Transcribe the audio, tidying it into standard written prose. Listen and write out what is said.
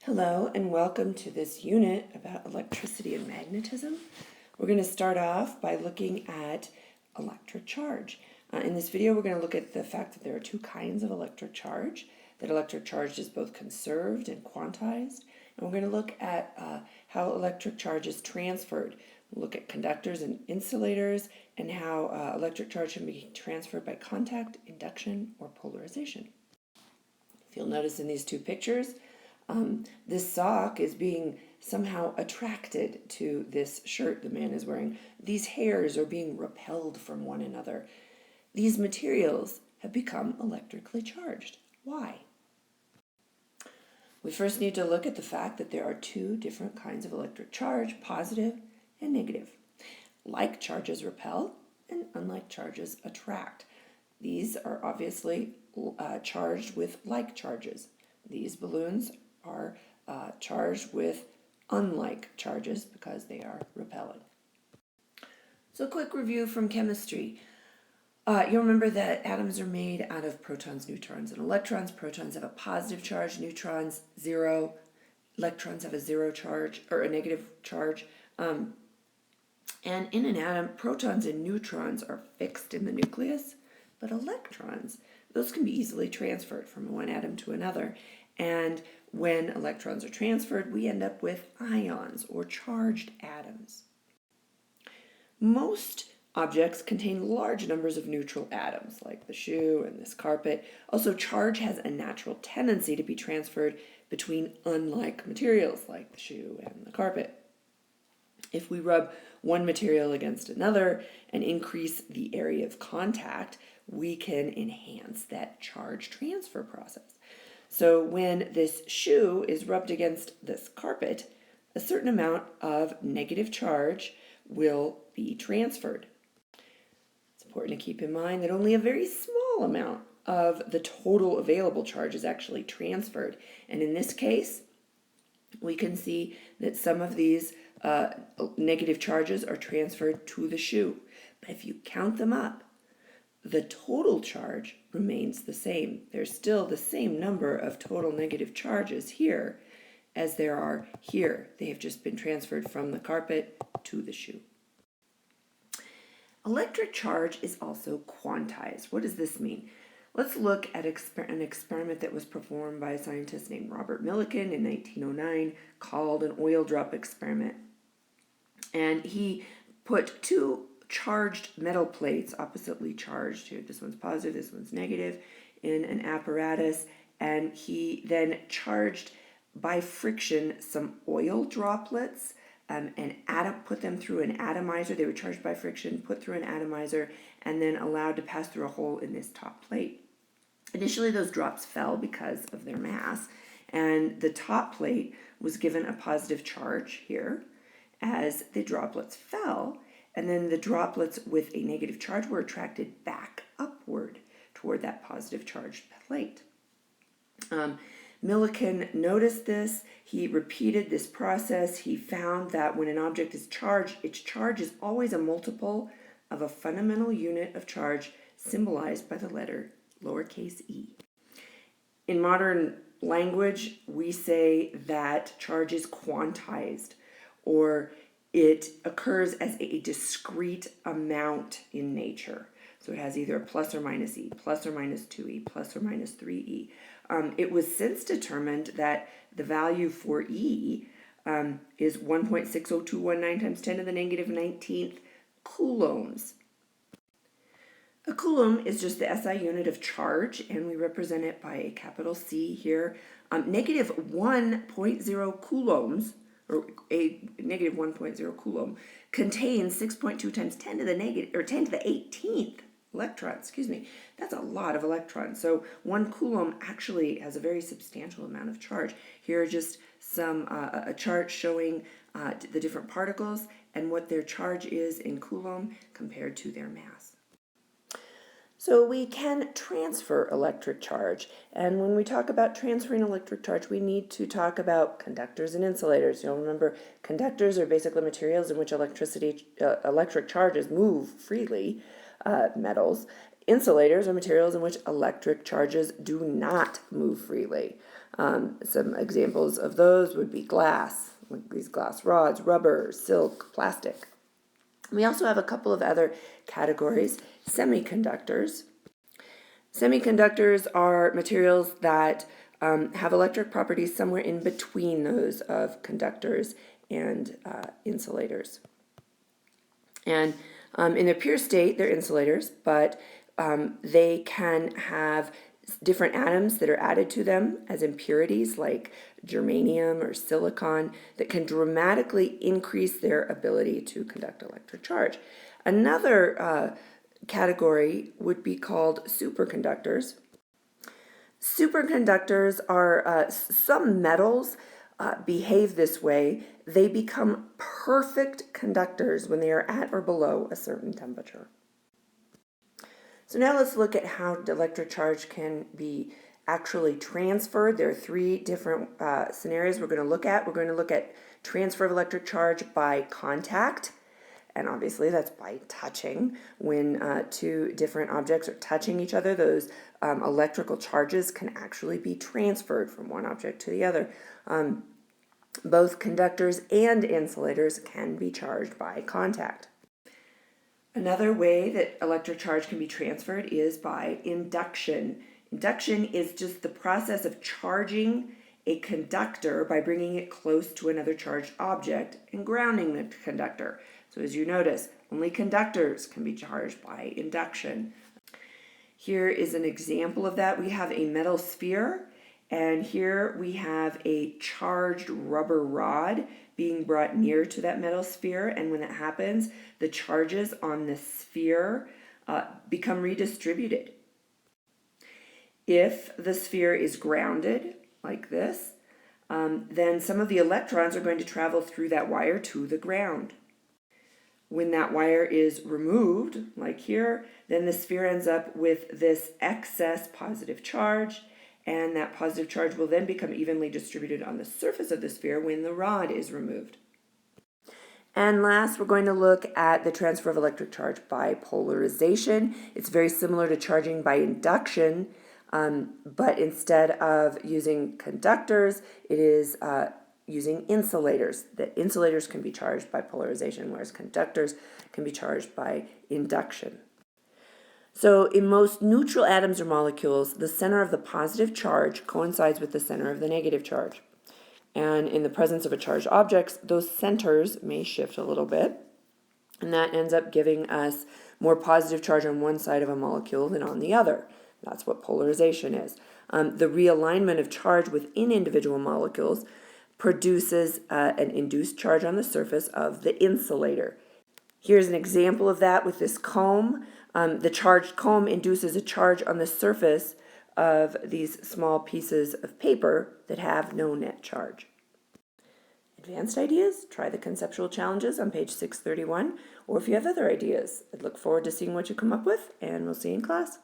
Hello and welcome to this unit about electricity and magnetism. We're going to start off by looking at electric charge. In this video we're going to look at the fact that there are two kinds of electric charge, that electric charge is both conserved and quantized, and we're going to look at how electric charge is transferred. We'll look at conductors and insulators and how electric charge can be transferred by contact, induction, or polarization. If you'll notice in these two pictures, this sock is being somehow attracted to this shirt the man is wearing. These hairs are being repelled from one another. These materials have become electrically charged. Why? We first need to look at the fact that there are two different kinds of electric charge, positive and negative. Like charges repel and unlike charges attract. These are obviously charged with like charges. These balloons are charged with unlike charges because they are repelling. So a quick review from chemistry. You'll remember that atoms are made out of protons, neutrons, and electrons. Protons have a positive charge, neutrons zero, electrons have a zero charge or a negative charge. And in an atom, protons and neutrons are fixed in the nucleus, but electrons, those can be easily transferred from one atom to another. And when electrons are transferred, we end up with ions or charged atoms. Most objects contain large numbers of neutral atoms, like the shoe and this carpet. Also, charge has a natural tendency to be transferred between unlike materials, like the shoe and the carpet. If we rub one material against another and increase the area of contact, we can enhance that charge transfer process. So when this shoe is rubbed against this carpet, a certain amount of negative charge will be transferred. It's important to keep in mind that only a very small amount of the total available charge is actually transferred. And in this case, we can see that some of these negative charges are transferred to the shoe. But if you count them up, the total charge remains the same. There's still the same number of total negative charges here as there are here. They have just been transferred from the carpet to the shoe. Electric charge is also quantized. What does this mean? Let's look at an experiment that was performed by a scientist named Robert Millikan in 1909 called an oil drop experiment. And he put two charged metal plates, oppositely charged here, this one's positive, this one's negative, in an apparatus, and he then charged by friction some oil droplets and put them through an atomizer. They were charged by friction, put through an atomizer, and then allowed to pass through a hole in this top plate. Initially those drops fell because of their mass, and the top plate was given a positive charge here as the droplets fell, and then the droplets with a negative charge were attracted back upward toward that positive charged plate. Millikan noticed this. He repeated this process. He found that when an object is charged, its charge is always a multiple of a fundamental unit of charge symbolized by the letter lowercase e. In modern language, we say that charge is quantized, or it occurs as a discrete amount in nature. So it has either a plus or minus e, plus or minus 2e, plus or minus 3e. It was since determined that the value for e is 1.60219 times 10 to the negative 19th coulombs. A coulomb is just the SI unit of charge, and we represent it by a capital C here. Negative 1.0 coulombs, or a negative 1.0 coulomb, contains 6.2 times 10 to the negative, or 10 to the 18th electrons. That's a lot of electrons. So 1 coulomb actually has a very substantial amount of charge. Here are just some a chart showing the different particles and what their charge is in coulomb compared to their mass. So we can transfer electric charge, and when we talk about transferring electric charge, we need to talk about conductors and insulators. You'll remember conductors are basically materials in which electric charges move freely, metals. Insulators are materials in which electric charges do not move freely. Some examples of those would be glass, like these glass rods, rubber, silk, plastic. We also have a couple of other categories. Semiconductors. Semiconductors are materials that have electric properties somewhere in between those of conductors and insulators. And in their pure state, they're insulators, but they can have different atoms that are added to them as impurities like germanium or silicon that can dramatically increase their ability to conduct electric charge. Another category would be called superconductors. Superconductors are some metals behave this way. They become perfect conductors when they are at or below a certain temperature. So now let's look at how electric charge can be actually transferred. There are three different scenarios we're going to look at. We're going to look at transfer of electric charge by contact, and obviously that's by touching. When two different objects are touching each other, those electrical charges can actually be transferred from one object to the other. Both conductors and insulators can be charged by contact. Another way that electric charge can be transferred is by induction. Induction is just the process of charging a conductor by bringing it close to another charged object and grounding the conductor. So as you notice, only conductors can be charged by induction. Here is an example of that. We have a metal sphere, and here we have a charged rubber rod being brought near to that metal sphere, and when that happens, the charges on the sphere become redistributed. If the sphere is grounded, like this, then some of the electrons are going to travel through that wire to the ground. When that wire is removed, like here, then the sphere ends up with this excess positive charge, and that positive charge will then become evenly distributed on the surface of the sphere when the rod is removed. And last, we're going to look at the transfer of electric charge by polarization. It's very similar to charging by induction, but instead of using conductors, it is using insulators. The insulators can be charged by polarization, whereas conductors can be charged by induction. So in most neutral atoms or molecules, the center of the positive charge coincides with the center of the negative charge. And in the presence of a charged object, those centers may shift a little bit, and that ends up giving us more positive charge on one side of a molecule than on the other. That's what polarization is. The realignment of charge within individual molecules produces an induced charge on the surface of the insulator. Here's an example of that with this comb. The charged comb induces a charge on the surface of these small pieces of paper that have no net charge. Advanced ideas? Try the conceptual challenges on page 631, or if you have other ideas, I'd look forward to seeing what you come up with, and we'll see you in class.